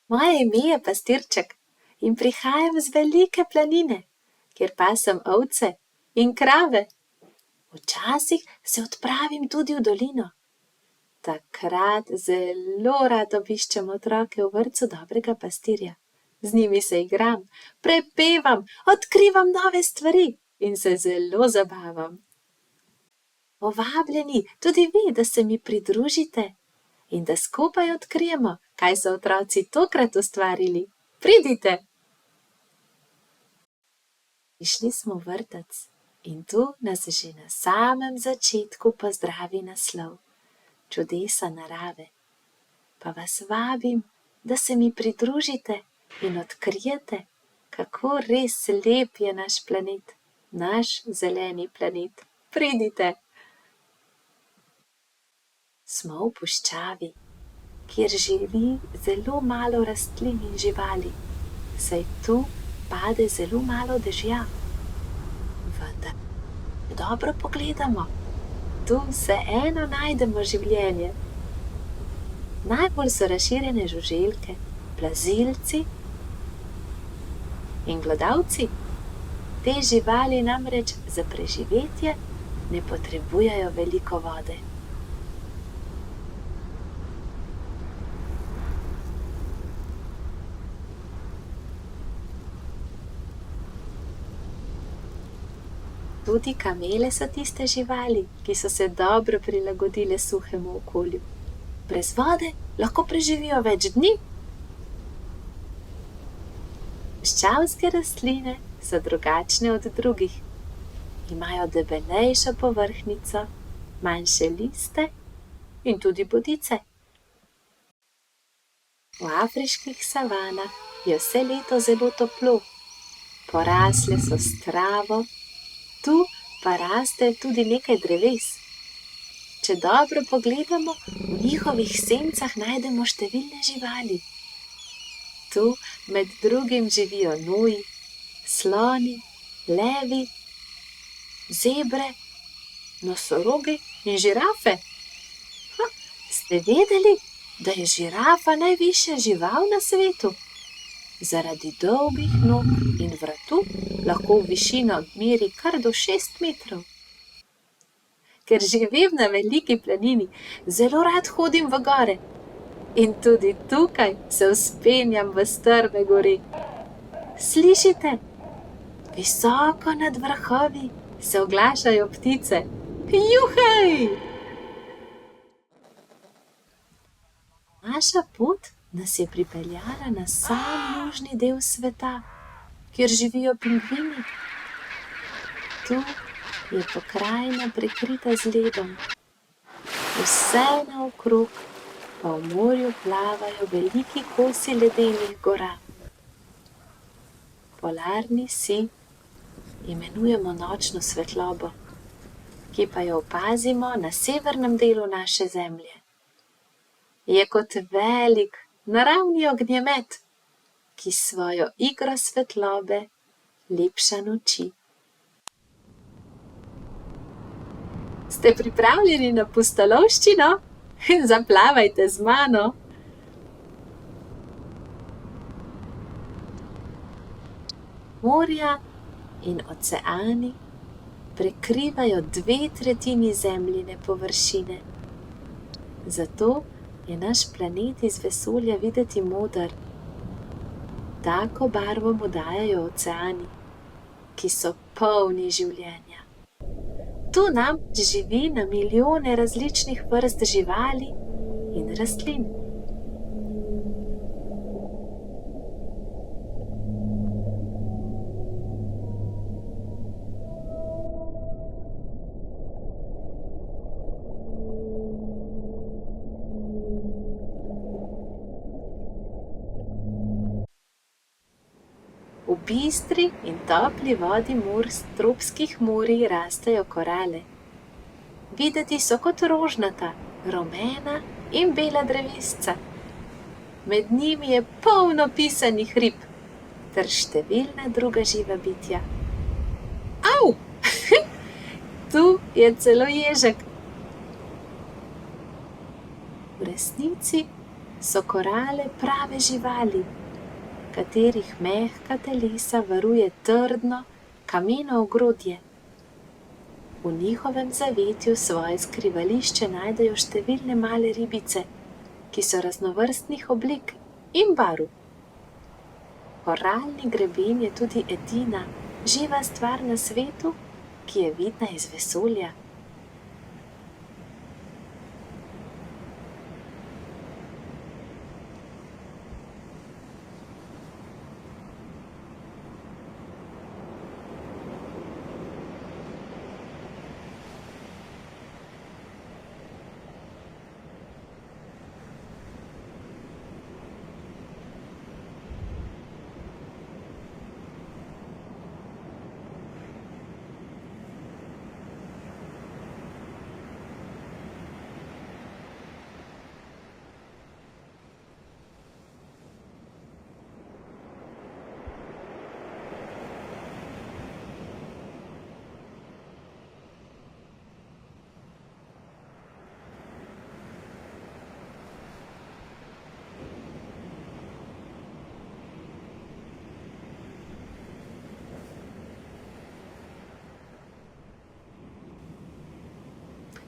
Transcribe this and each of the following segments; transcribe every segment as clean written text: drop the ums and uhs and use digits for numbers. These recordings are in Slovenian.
Moje ime je Pastirček in prihajam z velike planine, kjer pasem ovce in krave. Včasih se odpravim tudi v dolino. Takrat zelo rad obiščem otroke v vrtcu dobrega pastirja. Z njimi se igram, prepevam, odkrivam nove stvari in se zelo zabavam. Povabljeni tudi vi, da se mi pridružite in da skupaj odkrijemo, kaj so otroci tokrat ustvarili. Pridite! Prišli smo v vrtec in tu nas že na samem začetku pozdravi naslov Čudesa narave. Pa vas vabim, da se mi pridružite in odkrijete, kako res lep je naš planet, naš zeleni planet. Pridite! Smo v puščavi, kjer živi zelo malo rastlin in živali, saj tu pade zelo malo dežja. Vendar, če dobro pogledamo, tu vseeno najdemo življenje. Najbolj so razširjene žuželke, plazilci in glodavci. Te živali namreč za preživetje ne potrebujejo veliko vode. Tudi kamele so tiste živali, ki so se dobro prilagodile suhemu okolju. Brez vode lahko preživijo več dni. Puščavske rastline so drugačne od drugih. Imajo debelejšo povrhnjico, manjše liste in tudi bodice. V afriških savanah je vse leto zelo toplo. Porasle so s travo, tu pa raste tudi nekaj dreves. Če dobro pogledamo, v njihovih sencah najdemo številne živali. Tu med drugim živijo noji, sloni, levi, zebre, nosorogi in žirafe. Ste vedeli, da je žirafa najvišja žival na svetu? Zaradi dolgih nog in vratu lahko v višino meri kar do 6 metrov. Ker živim na veliki planini, zelo rad hodim v gore. In tudi tukaj se vzpenjam v strme gori. Slišite? Visoko nad vrhovi se oglašajo ptice. Juhej! Naša pot nas je pripeljala na sam južni del sveta, kjer živijo pingvini. Tu je pokrajina prekrita z ledom. Vse naokrog pa v morju plavajo veliki kosi ledenih gora. Polarni sij imenujemo nočno svetlobo, ki pa jo opazimo na severnem delu naše zemlje. Je kot velik naravni ognjemet, ki s svojo igro svetlobe lepša noči. Ste pripravljeni na pustolovščino? Zaplavajte z mano! Morja in oceani prekrivajo 2/3 zemljine površine. Zato je naš planet iz vesolja videti moder. Tako barvo mu dajejo oceani, ki so polni življenja. Tu nam živi na milijone različnih vrst živali in rastlin. V bistri in topli vodi tropskih morij rastejo korale. Videti so kot rožnata, rumena in bela drevesca. Med njimi je polno pisanih rib ter številna druga živa bitja. Au! Tu je celo ježek. V resnici so korale prave živali, katerih mehka telesa varuje trdno, kameno ogrodje. V njihovem zavetju svoje skrivališče najdejo številne male ribice, ki so raznovrstnih oblik in barv. Koralni greben je tudi edina živa stvar na svetu, ki je vidna iz vesolja.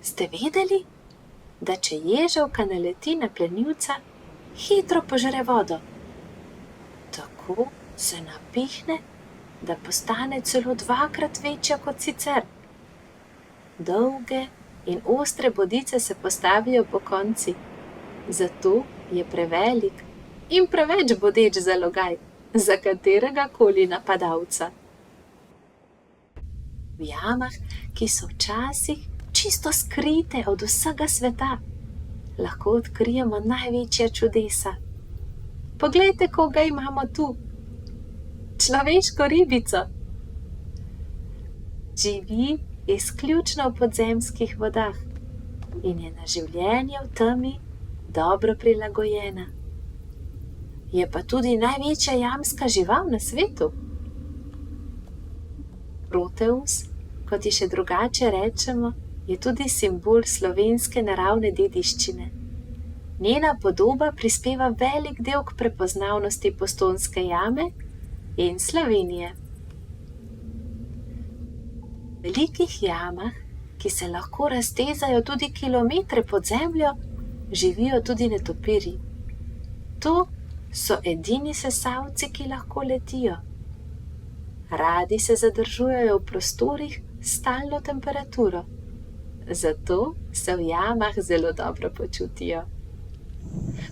Ste vedeli, da če ježevka naleti na plenilca, hitro požre vodo? Tako se napihne, da postane celo 2-krat večja kot sicer. Dolge in ostre bodice se postavijo pokonci, zato je prevelik in preveč bodeč zalogaj za katerega koli napadalca. V jamah, ki so včasih čisto skrite od vsega sveta, lahko odkrijemo največja čudesa. Poglejte, koga imamo tu. Človeško ribico. Živi izključno v podzemskih vodah in je na življenje v temi dobro prilagojena. Je pa tudi največja jamska žival na svetu. Proteus, kot ji še drugače rečemo, je tudi simbol slovenske naravne dediščine. Njena podoba prispeva velik del k prepoznavnosti Postojnske jame in Slovenije. V velikih jamah, ki se lahko raztezajo tudi kilometre pod zemljo, živijo tudi netopirji. To so edini sesalci, ki lahko letijo. Radi se zadržujejo v prostorih s stalno temperaturo, zato se v jamah zelo dobro počutijo.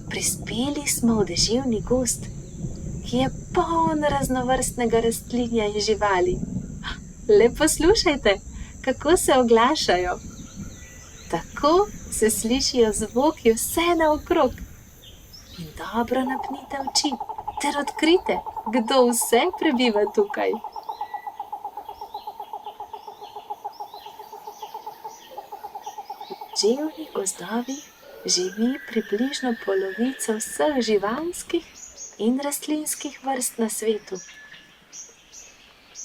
Prispeli smo v deževni gozd, ki je poln raznovrstnega rastlinja in živali. Le poslušajte, kako se oglašajo. Tako se slišijo zvoki vse naokrog. In dobro napnite oči ter odkrite, kdo vse prebiva tukaj. V deževnih gozdovih živi približno polovica vseh živalskih in rastlinskih vrst na svetu.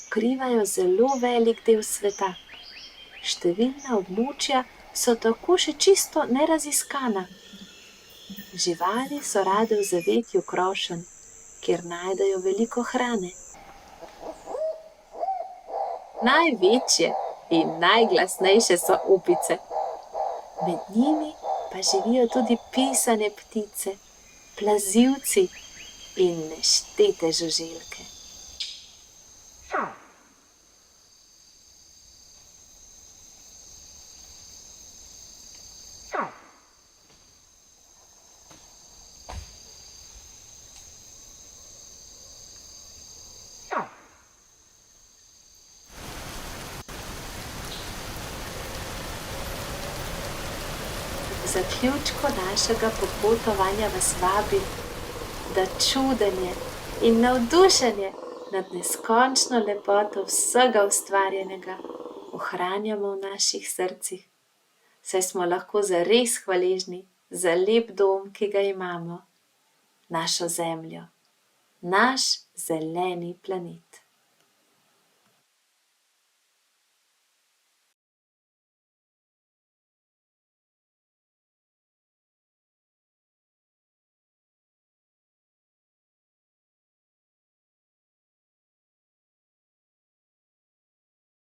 Pokrivajo zelo velik del sveta. Številna območja so tako še čisto neraziskana. Živali so rade v zavetju krošenj, kjer najdejo veliko hrane. Največje in najglasnejše so opice. Med njimi pa živijo tudi pisane ptice, plazilci in neštete žuželke. V zaključku našega popotovanja vas vabim, da čudenje in navdušenje nad neskončno lepoto vsega ustvarjenega ohranjamo v naših srcih, saj smo lahko zares hvaležni za lep dom, ki ga imamo, našo Zemljo, naš zeleni planet.